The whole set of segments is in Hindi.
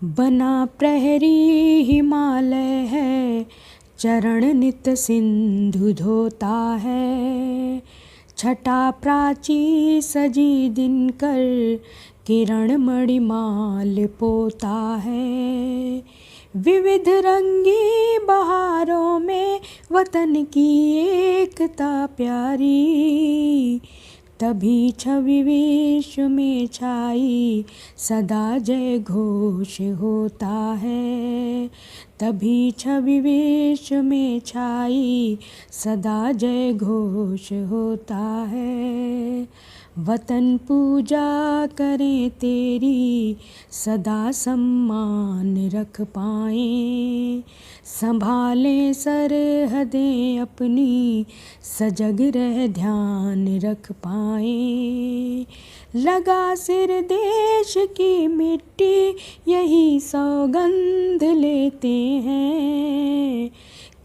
बना प्रहरी हिमालय है, चरण नित सिंधु धोता है। छटा प्राची सजी दिनकर, किरण मणिमाल पोता है। विविध रंगी बहारों में वतन की एकता प्यारी, तभी छवि विश्व में छाई सदा जय घोष होता है। तभी छवि विश्व में छाई सदा जय घोष होता है। वतन पूजा करें तेरी, सदा सम्मान रख पाएं। संभालें सरहदें अपनी, सजग रह ध्यान रख पाएं। लगा सिर देश की मिट्टी, यही सौगंध लेते हैं।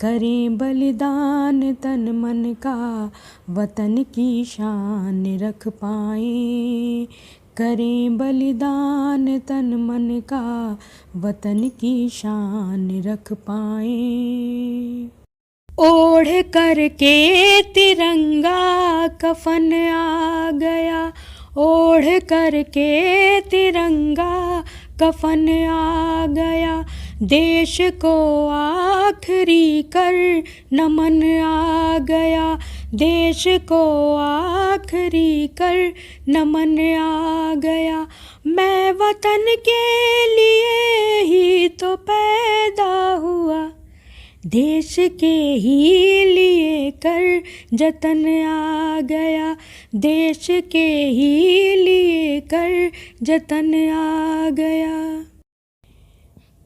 करें बलिदान तन मन का, वतन की शान रख पाएं। करें बलिदान तन मन का, वतन की शान रख पाएं। ओढ़ करके तिरंगा कफन आ गया, ओढ़ करके तिरंगा कफन आ गया। देश को आखिरी कर नमन आ गया, देश को आखिरी कर नमन आ गया। मैं वतन के लिए ही तो पैदा हुआ, देश के ही लिए कर जतन आ गया। देश के ही लिए कर जतन आ गया।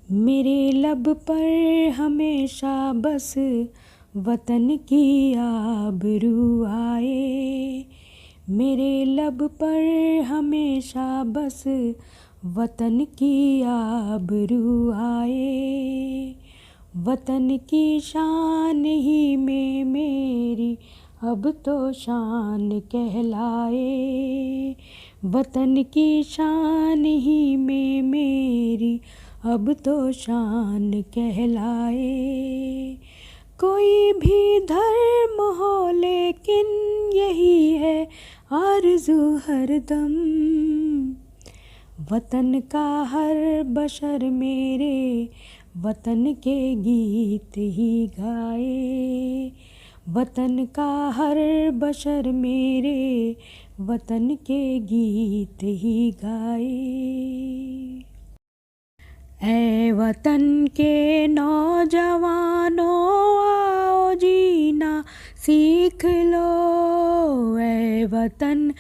मेरे लब पर हमेशा बस वतन की आबरू आए। मेरे लब पर हमेशा बस वतन की आबरू आए। वतन की शान ही में मेरी अब तो शान कहलाए। वतन की शान ही में मेरी अब तो शान कहलाए। कोई भी धर्म हो लेकिन यही है आरज़ू हरदम, वतन का हर बशर मेरे वतन के गीत ही गाए। वतन का हर बशर मेरे वतन के गीत ही गाए। ऐ वतन के नौजवानों आओ जीना सीख लो। ऐ वतन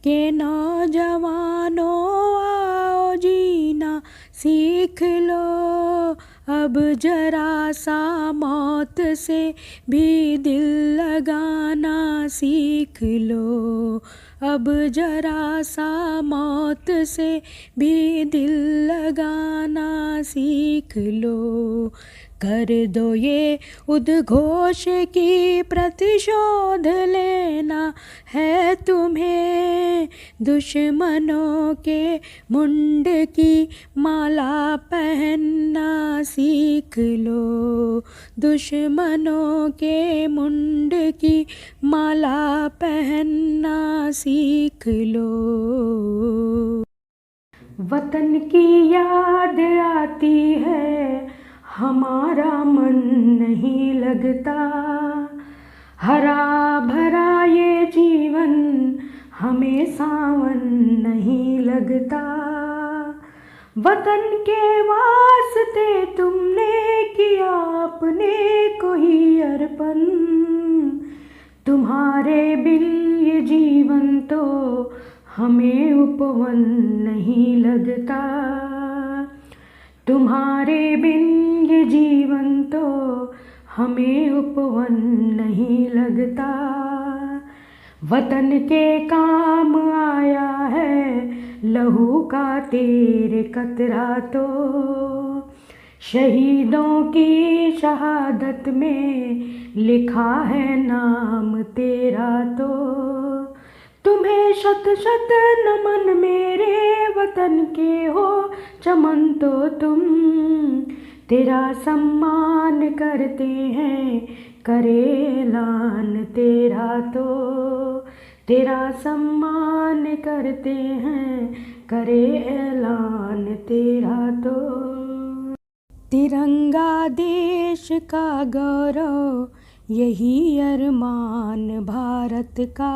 के नौजवानों आओ जीना सीख लो। अब जरा सा मौत से भी दिल लगाना सीख लो। अब जरा सा मौत से भी दिल लगाना सीख लो। कर दो ये उद्घोष की प्रतिशोध लेना है तुम्हें। दुश्मनों के मुंड की माला पहनना सीख लो। दुश्मनों के मुंड की माला पहनना सीख लो। वतन की याद आती है, हमारा मन नहीं लगता। हरा भरा ये जीवन हमें सावन नहीं लगता। वतन के वास्ते तुमने किया अपने को ही अर्पण। तुम्हारे बिन ये जीवन तो हमें उपवन नहीं लगता। तुम्हारे बिन ये जीवन तो हमें उपवन नहीं लगता। वतन के काम आया है लहू का तेरे कतरा तो। शहीदों की शहादत में लिखा है नाम तेरा तो। तुम्हें शत शत नमन मेरे वतन के हो चमन तो तुम, तेरा सम्मान करते हैं करे ऐलान तेरा तो, तेरा सम्मान करते हैं करे ऐलान तेरा तो। तिरंगा देश का गौरव यही अरमान भारत का,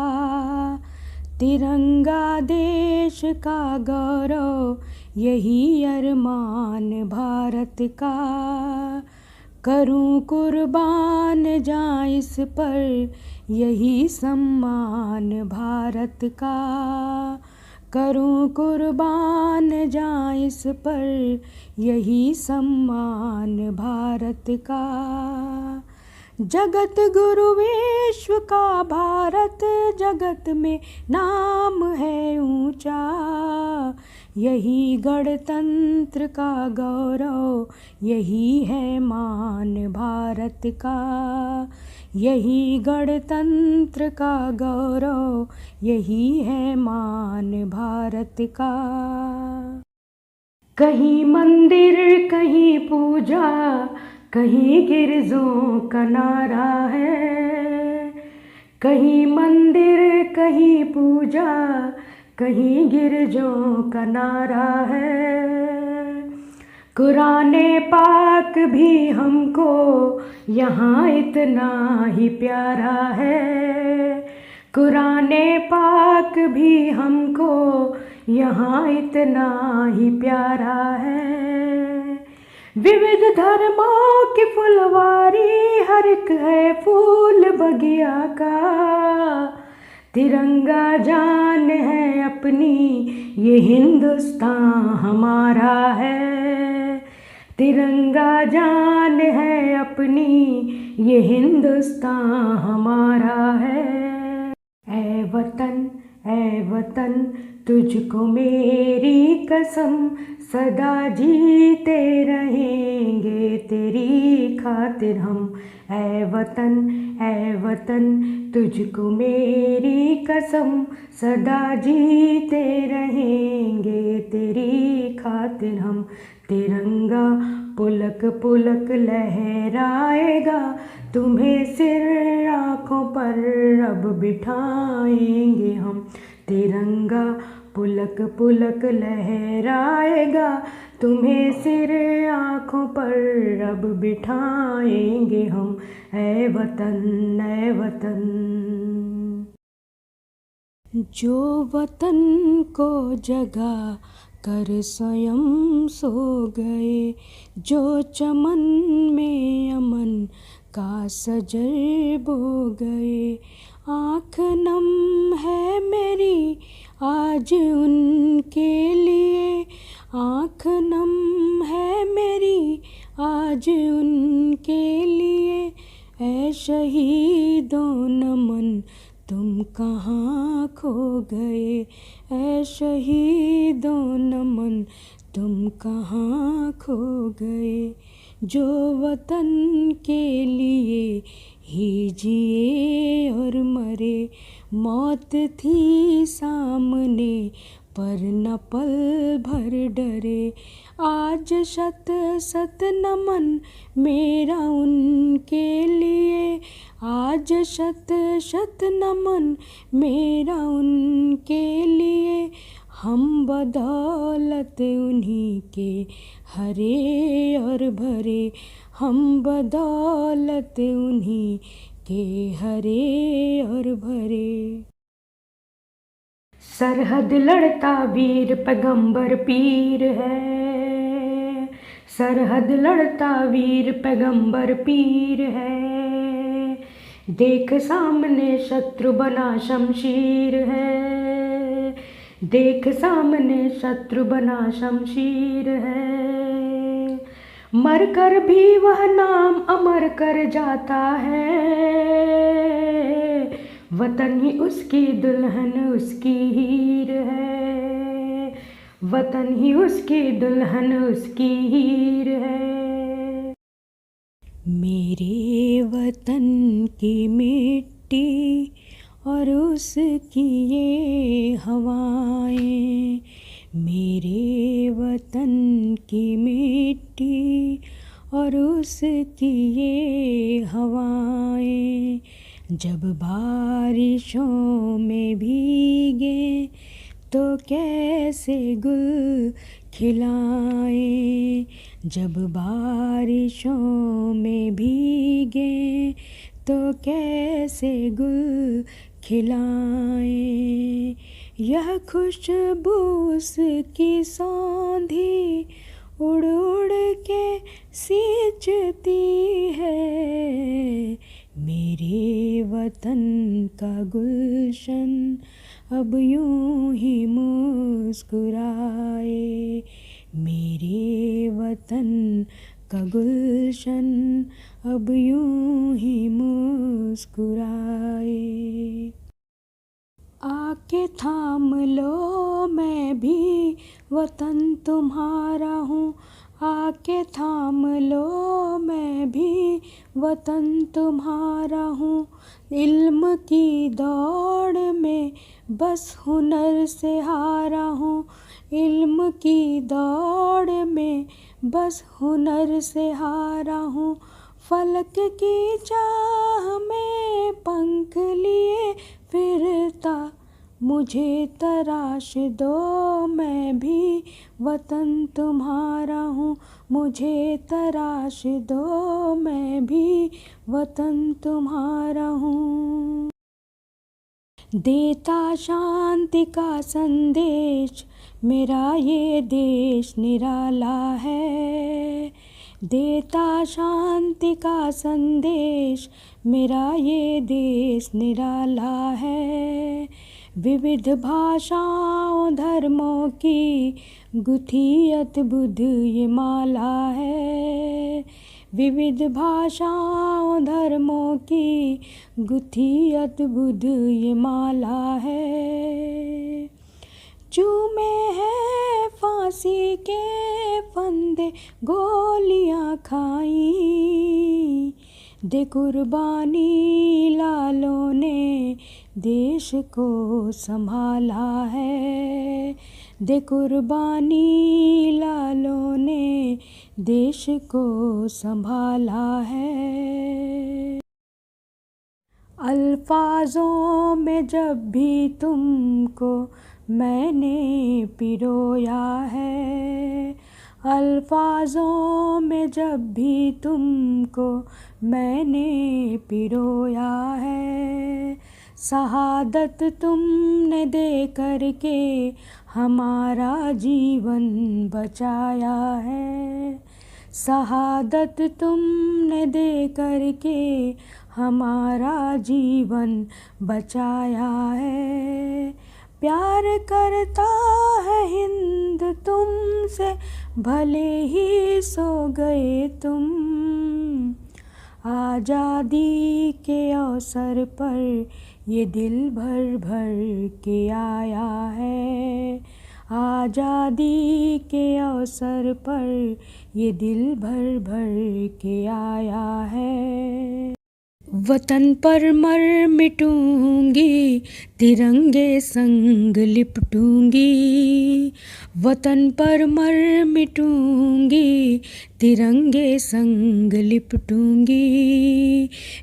तिरंगा देश का गौरव यही अरमान भारत का। करूं कुर्बान जां इस पर यही सम्मान भारत का, करूं कुर्बान जां इस पर यही सम्मान भारत का। जगत गुरु विश्व का भारत जगत में नाम है ऊंचा, यही गणतंत्र का गौरव यही है मान भारत का, यही गणतंत्र का गौरव यही है मान भारत का। कहीं मंदिर कहीं पूजा कहीं गिरजों का नारा है, कहीं मंदिर कहीं पूजा कहीं गिरजों का नारा है। कुराने पाक भी हमको यहाँ इतना ही प्यारा है, कुराने पाक भी हमको यहाँ इतना ही प्यारा है। विविध धर्मों की फुलवारी हर एक है फूल बगिया का, तिरंगा जान है अपनी ये हिंदुस्तान हमारा है, तिरंगा जान है अपनी ये हिंदुस्तान हमारा है। ऐ वतन तुझको मेरी कसम, सदा जीते रहेंगे तेरी खातिर हम। ऐ वतन तुझको मेरी कसम, सदा जीते रहेंगे तेरी खातिर हम। तिरंगा पुलक पुलक लहराएगा, तुम्हें सिर आँखों पर अब बिठाएंगे हम। तिरंगा पुलक पुलक लहराएगा, तुम्हें सिर आँखों पर अब बिठाएंगे हम। ऐ वतन ऐ वतन। जो वतन को जगा कर स्वयं सो गए, जो चमन में अमन का सजर बो गए। आँख नम है मेरी आज उनके लिए, आँख नम है मेरी आज उनके लिए। ऐ शहीदों नमन तुम कहाँ खो गए, ऐ शहीदों नमन तुम कहाँ खो गए। जो वतन के लिए ही जिए और मरे, मौत थी सामने पर न पल भर डरे। आज शत शत नमन मेरा उनके लिए, आज शत शत नमन मेरा उनके लिए। हम बदौलत उन्हीं के हरे और भरे, हम बदौलत उन्हीं के हरे और भरे। सरहद लड़ता वीर पैगंबर पीर है, सरहद लड़ता वीर पैगंबर पीर है। देख सामने शत्रु बना शमशीर है, देख सामने शत्रु बना शमशीर है। मर कर भी वह नाम अमर कर जाता है, वतन ही उसकी दुल्हन उसकी हीर है, वतन ही उसकी दुल्हन उसकी हीर है। मेरे वतन की मिट्टी और उसकी ये हवाएं, मेरे वतन की मिट्टी और उसकी ये हवाएं, जब बारिशों में भीगे तो कैसे गुल खिलाएं, जब बारिशों में भीगे तो कैसे गुल खिलाएं। यह खुशबू उसकी सौंधी उड़ उड़ के सींचती है, मेरे वतन का गुलशन अब यूं ही मुस्कुराए, मेरे वतन का गुलशन अब यूं ही मुस्कुराए। आके थाम लो मैं भी वतन तुम्हारा हूँ, आके थाम लो मैं भी वतन तुम्हारा हूँ, इल्म की दौड़ में बस हुनर से हारा हूँ, इल्म की दौड़ में बस हुनर से हारा हूँ, फलक की चाह में पंख लिए फिरता मुझे तराश दो, मैं भी वतन तुम्हारा हूँ, मुझे तराश दो, मैं भी वतन तुम्हारा हूँ। देता शांति का संदेश मेरा ये देश निराला है, देता शांति का संदेश मेरा ये देश निराला है, विविध भाषाओं धर्मों की गुथी अद्भुत ये माला है, विविध भाषाओं धर्मों की गुथी अद्भुत ये माला है, चूमे है फांसी के फंदे गोलियां खाई, दे कुर्बानी लालों ने देश को संभाला है, दे कुर्बानी लालों ने देश को संभाला है। अल्फाजों में जब भी तुमको मैंने पिरोया है, अल्फाजों में जब भी तुमको मैंने पिरोया है, शहादत तुमने दे करके हमारा जीवन बचाया है, शहादत तुमने दे करके हमारा जीवन बचाया है, प्यार करता है हिंद तुमसे भले ही सो गए तुम, आज़ादी के अवसर पर ये दिल भर भर के आया है, आज़ादी के अवसर पर ये दिल भर भर के आया है। वतन पर मर मिटूंगी तिरंगे संग लिपटूंगी, वतन पर मर मिटूंगी तिरंगे संग लिपटूंगी,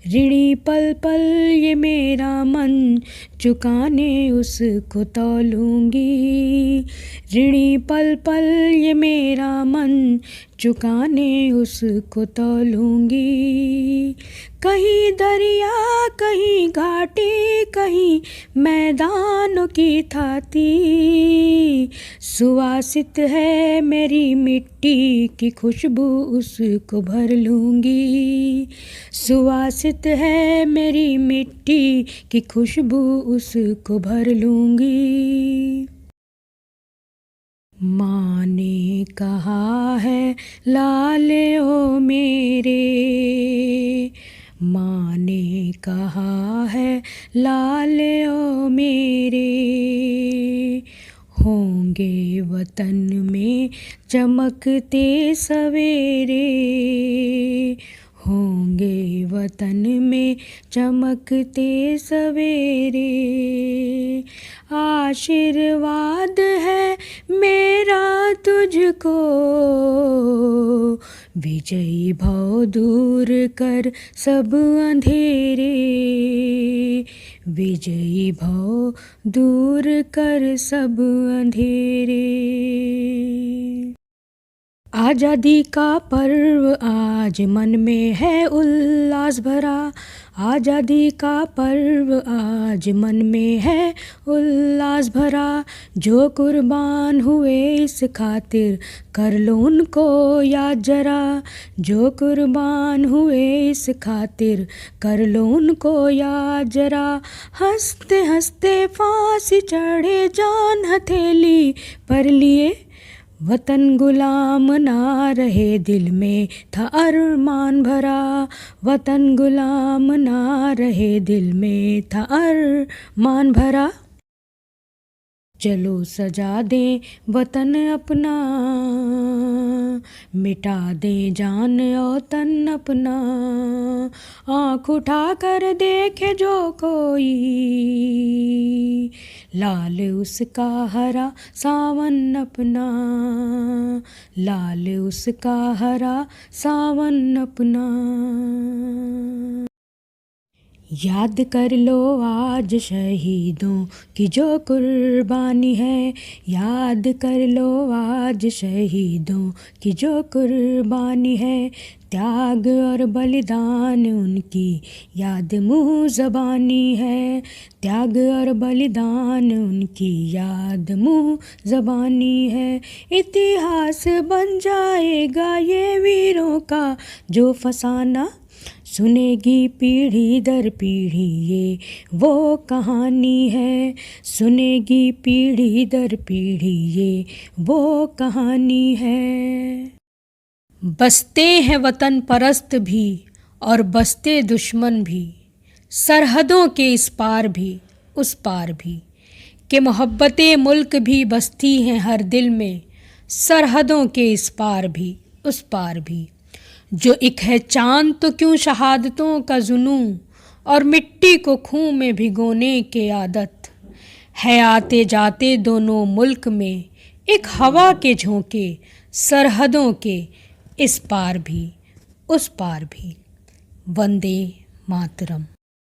ऋणी पल पल ये मेरा मन चुकाने उसको तौलूंगी, ऋणी पल पल ये मेरा मन चुकाने उसको तौलूंगी, कहीं दरिया कहीं घाटी कहीं मैदानों की थाती, सुवासित है मेरी मिट्टी की खुशबू उसको भर लूँगी, सुवासित है मेरी मिट्टी की खुशबू उसको भर लूँगी। माँ ने कहा है लाले ओ मेरे, माँ ने कहा है लाले ओ मेरे, होंगे वतन में चमकते सवेरे, होंगे वतन में चमकते सवेरे। आशीर्वाद है मेरा तुझको, विजयी भव दूर कर सब अंधेरे। विजयी भव दूर कर सब अंधेरे। आज़ादी का पर्व आज मन में है उल्लास भरा। आज़ादी का पर्व आज मन में है उल्लास भरा। जो कुर्बान हुए इस खातिर कर लो उनको याद जरा। जो कुर्बान हुए इस खातिर कर लो उनको याद जरा। हंसते हंसते फांसी चढ़े जान हथेली पर लिए। वतन गुलाम ना रहे दिल में था अरमान भरा। वतन गुलाम ना रहे दिल में था अरमान भरा। चलो सजा दें वतन अपना, मिटा दें जान और तन अपना। आँख उठा कर देखे जो कोई, लाल उसका हरा सावन अपना। लाल उसका हरा सावन अपना। याद कर लो आज शहीदों की जो कुर्बानी है। याद कर लो आज शहीदों की जो कुर्बानी है। त्याग और बलिदान उनकी याद मुँह ज़बानी है। त्याग और बलिदान उनकी याद मुँह ज़बानी है। इतिहास बन जाएगा ये वीरों का जो फसाना। सुनेगी पीढ़ी दर पीढ़ी ये वो कहानी है। सुनेगी पीढ़ी दर पीढ़ी ये वो कहानी है। बसते हैं वतन परस्त भी और बसते दुश्मन भी, सरहदों के इस पार भी उस पार भी। कि मोहब्बतें मुल्क भी बसती हैं हर दिल में, सरहदों के इस पार भी उस पार भी। जो एक है चांद तो क्यों शहादतों का जुनून, और मिट्टी को खून में भिगोने के आदत है। आते जाते दोनों मुल्क में एक हवा के झोंके, सरहदों के इस पार भी उस पार भी। वंदे मातरम।